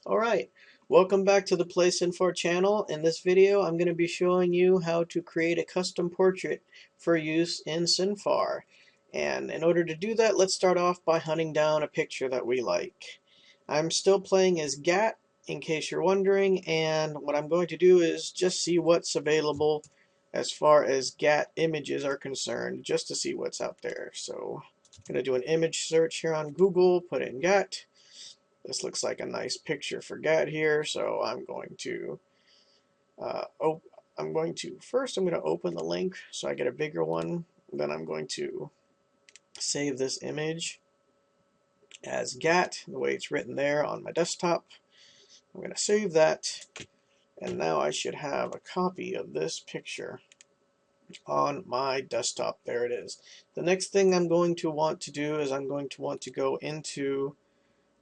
Alright, welcome back to the Place Info channel. In this video I'm going to be showing you how to create a custom portrait for use in Sinfar. And in order to do that, let's start off by hunting down a picture that we like. I'm still playing as Gat, in case you're wondering, and what I'm going to do is just see what's available as far as Gat images are concerned, just to see what's out there. So I'm going to do an image search here on Google, put in Gat. This looks like a nice picture for Gat here, so I'm going to first I'm going to open the link so I get a bigger one. Then I'm going to save this image as Gat, the way it's written there on my desktop. I'm going to save that, and now I should have a copy of this picture on my desktop. There it is. The next thing I'm going to want to do is I'm going to want to go into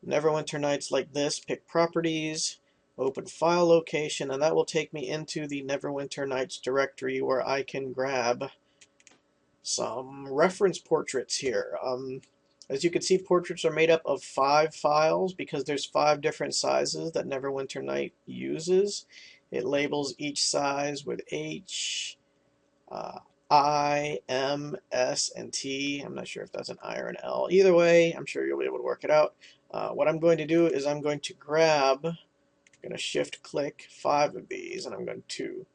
Neverwinter Nights like this, pick properties, open file location, and that will take me into the Neverwinter Nights directory where I can grab some reference portraits here. As you can see, portraits are made up of 5 files because there's 5 different sizes that Neverwinter Night uses. It labels each size with H, I, M, S, and T. I'm not sure if that's an I or an L. Either way, I'm sure you'll be able to work it out. What I'm going to do is I'm going to shift click 5 of these, and I'm going to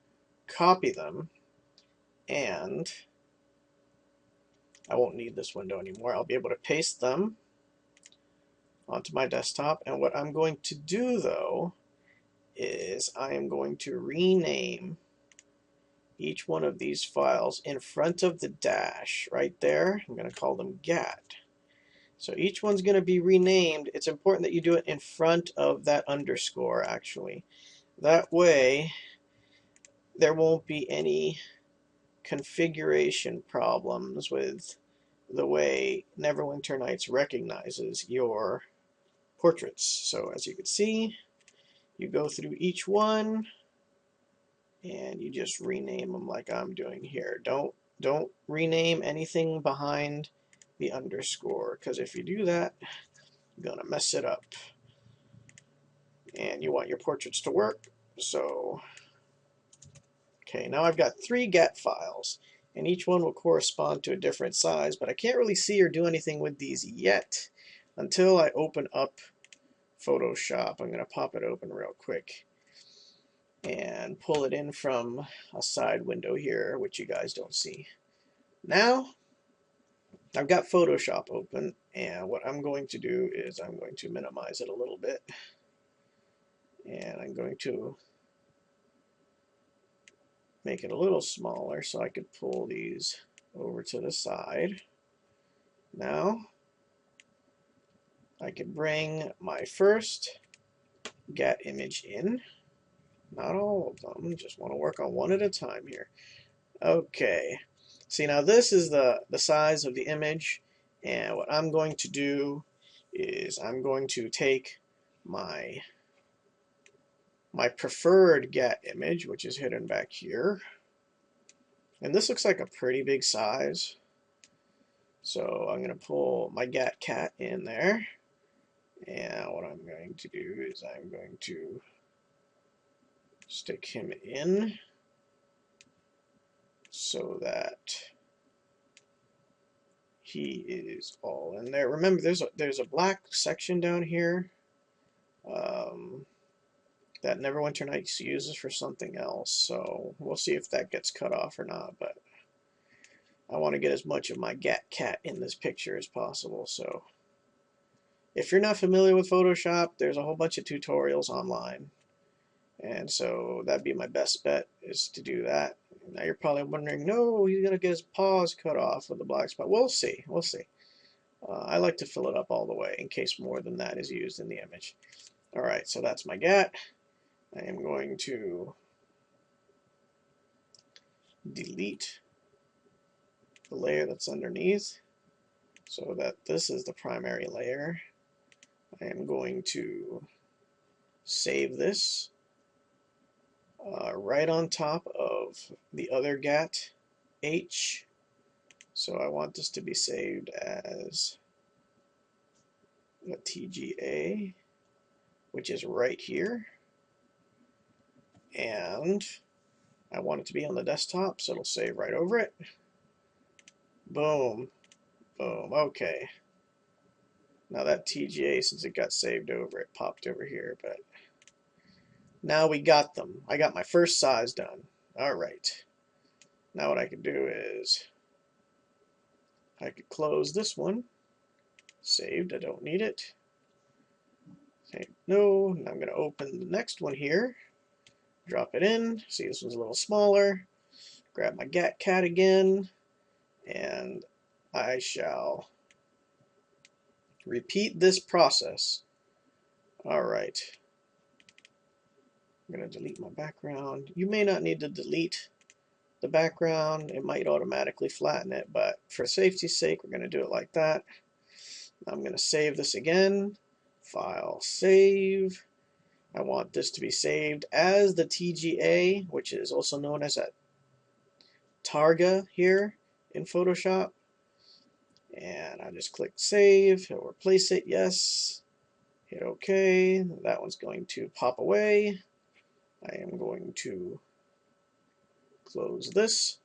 copy them, and I won't need this window anymore. I'll be able to paste them onto my desktop, and what I'm going to do though is I am going to rename each one of these files in front of the dash right there. I'm going to call them GAT. So each one's going to be renamed. It's important that you do it in front of that underscore, actually. That way, there won't be any configuration problems with the way Neverwinter Nights recognizes your portraits. So as you can see, you go through each one, and you just rename them like I'm doing here. Don't rename anything behind the underscore, because if you do that, you're gonna mess it up. And you want your portraits to work. So, okay, now I've got 3 GAT files, and each one will correspond to a different size, but I can't really see or do anything with these yet until I open up Photoshop. I'm gonna pop it open real quick and pull it in from a side window here, which you guys don't see. Now, I've got Photoshop open, and what I'm going to do is I'm going to minimize it a little bit, and I'm going to make it a little smaller so I could pull these over to the side. Now, I can bring my first GAT image in. Not all of them, just want to work on one at a time here. Okay, see, now this is the size of the image, and what I'm going to do is I'm going to take my preferred GAT image, which is hidden back here, and this looks like a pretty big size, so I'm going to pull my GAT cat in there, and what I'm going to do is I'm going to stick him in so that he is all in there. Remember, there's a black section down here that Neverwinter Nights uses for something else, so we'll see if that gets cut off or not, but I want to get as much of my GAT cat in this picture as possible. So if you're not familiar with Photoshop, there's a whole bunch of tutorials online, and so that'd be my best bet, is to do that. Now you're probably wondering, no, he's gonna get his paws cut off with the black spot. We'll see. I like to fill it up all the way in case more than that is used in the image. Alright, so that's my GAT. I am going to delete the layer that's underneath so that this is the primary layer. I am going to save this right on top of the other GAT H. So I want this to be saved as a TGA. which is right here. And I want it to be on the desktop, so it'll save right over it. Boom. Boom. Okay. Now that TGA, since it got saved over, it popped over here, but now we got them. I got my first size done. All right. Now what I can do is I could close this one. Saved. I don't need it. Say no. And I'm going to open the next one here. Drop it in. See, this one's a little smaller. Grab my cat again, and I shall repeat this process. All right. I'm going to delete my background. You may not need to delete the background. It might automatically flatten it, but for safety's sake, we're going to do it like that. I'm going to save this again. File, save. I want this to be saved as the TGA, which is also known as a Targa here in Photoshop. And I just click save. It'll replace it, yes. Hit OK. That one's going to pop away. I am going to close this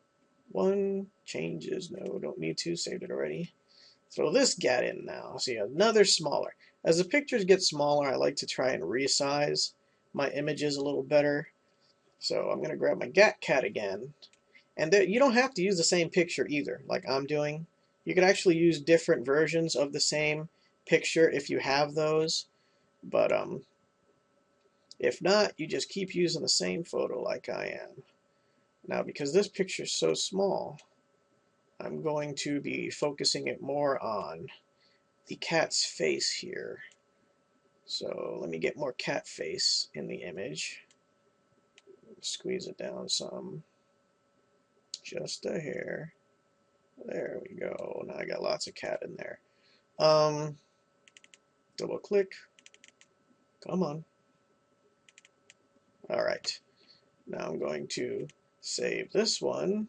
one. Changes, no, don't need to. Saved it already. Throw this gat in now. See, another smaller. As the pictures get smaller, I like to try and resize my images a little better. So I'm going to grab my cat again. And there, you don't have to use the same picture either, like I'm doing. You could actually use different versions of the same picture if you have those. But if not, you just keep using the same photo like I am. Now, because this picture is so small, I'm going to be focusing it more on the cat's face here. So let me get more cat face in the image. Squeeze it down some. Just a hair. There we go. Now I got lots of cat in there. Double click. Come on. Alright. Now I'm going to save this one.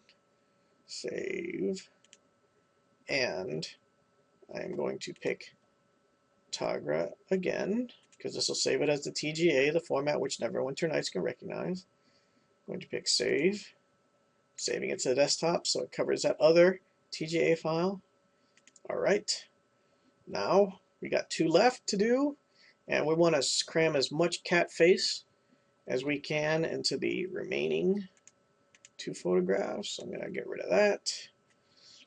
Save. And I'm going to pick Targa again, because this will save it as the TGA, the format which Neverwinter Nights can recognize. I'm going to pick save. Saving it to the desktop so it covers that other TGA file. Alright. Now we got 2 left to do, and we want to cram as much cat face as we can into the remaining 2 photographs. So I'm going to get rid of that.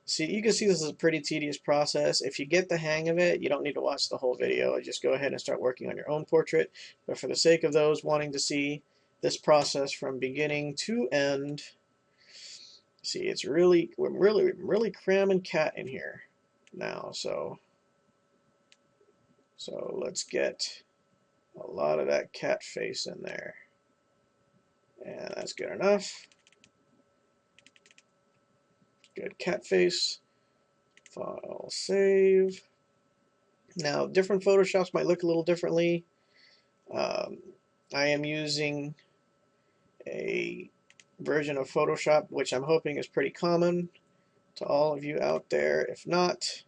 See, you can see this is a pretty tedious process. If you get the hang of it, you don't need to watch the whole video. Just go ahead and start working on your own portrait. But for the sake of those wanting to see this process from beginning to end, see, it's really, we're really cramming cat in here now. So let's get a lot of that cat face in there. And that's good enough. Good cat face. File, save. Now, different Photoshops might look a little differently. I am using a version of Photoshop which I'm hoping is pretty common to all of you out there. If not,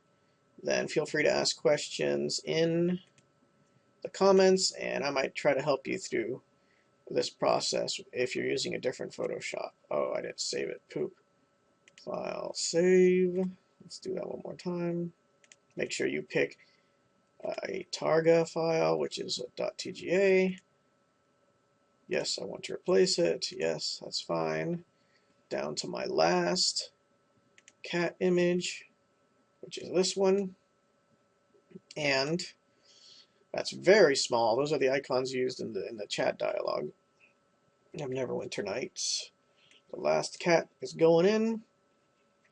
then feel free to ask questions in the comments, and I might try to help you through this process if you're using a different Photoshop. Oh, I didn't save it. Poop. File, save. Let's do that one more time. Make sure you pick a Targa file, which is a .tga. Yes, I want to replace it. Yes, that's fine. Down to my last cat image, which is this one. And that's very small. Those are the icons used in the chat dialogue of Neverwinter Nights. The last cat is going in.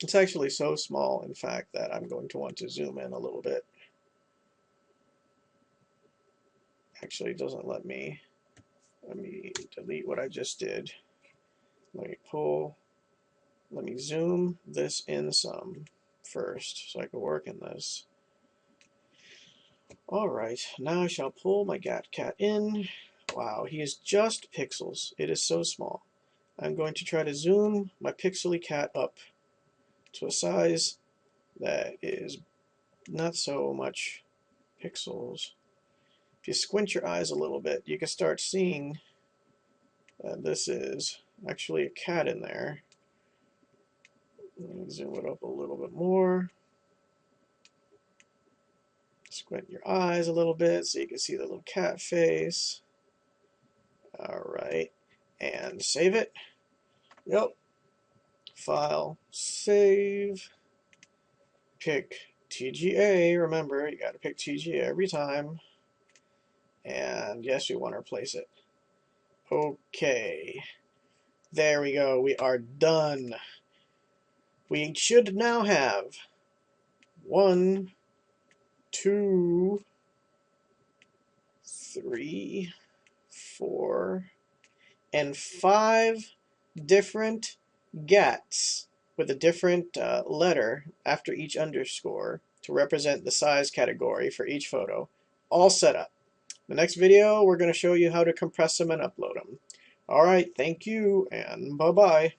It's actually so small, in fact, that I'm going to want to zoom in a little bit. Actually, it doesn't let me delete what I just did. Let me zoom this in some first so I can work in this. Alright, now I shall pull my cat in. Wow, he is just pixels. It is so small. I'm going to try to zoom my pixely cat up to a size that is not so much pixels. If you squint your eyes a little bit, you can start seeing that this is actually a cat in there. Let me zoom it up a little bit more. Squint your eyes a little bit so you can see the little cat face. Alright, and save it. Yep. File, save, pick TGA. Remember, you got to pick TGA every time. And yes, we want to replace it. Okay. There we go. We are done. We should now have 1, 2, 3, 4, and 5 different gats with a different letter after each underscore to represent the size category for each photo, all set up. The next video, we're going to show you how to compress them and upload them. All right, thank you, and bye-bye.